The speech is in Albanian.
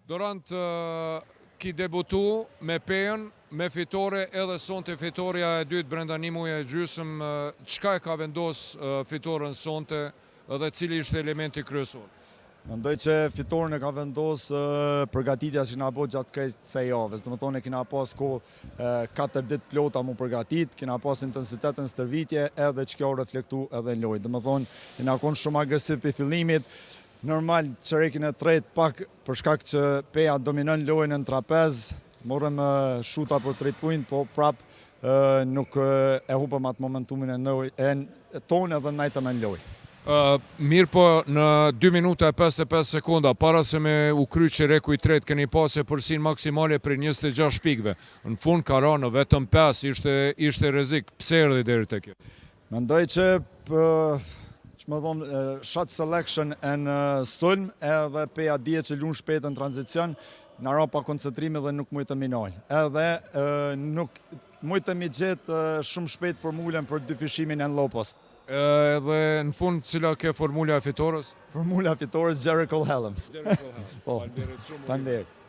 Durant ki debutu me PEN, me fitore edhe sonte fitoria e dytë brenda një muaji e gjysmë, çka e ka vendos fitoren sonte edhe cili ishte elementi kryesor? Mendoj që fitoren e ka vendos përgatitja që kena bërë gjatë krejt kësaj javës. Domethënë kena pas kohë 4 ditë plota mu përgatit, kena pas intensitetën stërvitje edhe që kjo reflektu edhe në lojë. Domethënë kena qenë shumë agresiv për fillimit. Normal çerekin e tretë pak për shkak që PEA dominon lojën në trapez, morëm shuta për 3 punjt, po prap nuk e hupëm atë momentumin e tonë edhe najtëm e në lojë. Mirë po në 2 minuta e 55 sekonda, para se me u kry çereku i tretë, keni pasë përsinë maksimale për 26 pikëve. Në fund ka rënë vetëm 5, ishte rrezik. Pse erdhi deri te kjo? Mendoj që shot selection në sulm edhe PEA dje që lunë shpejt në tranzicion, në ra pa koncentrimi dhe nuk mujtë mi nalë. Edhe nuk mujtë mi gjithë shumë shpejt formulën për dy fishimin e në low post. Edhe në fund cila ke formula e fitores? Formula e fitores Jericho Helms. Faleminderit shumë. Faleminderit.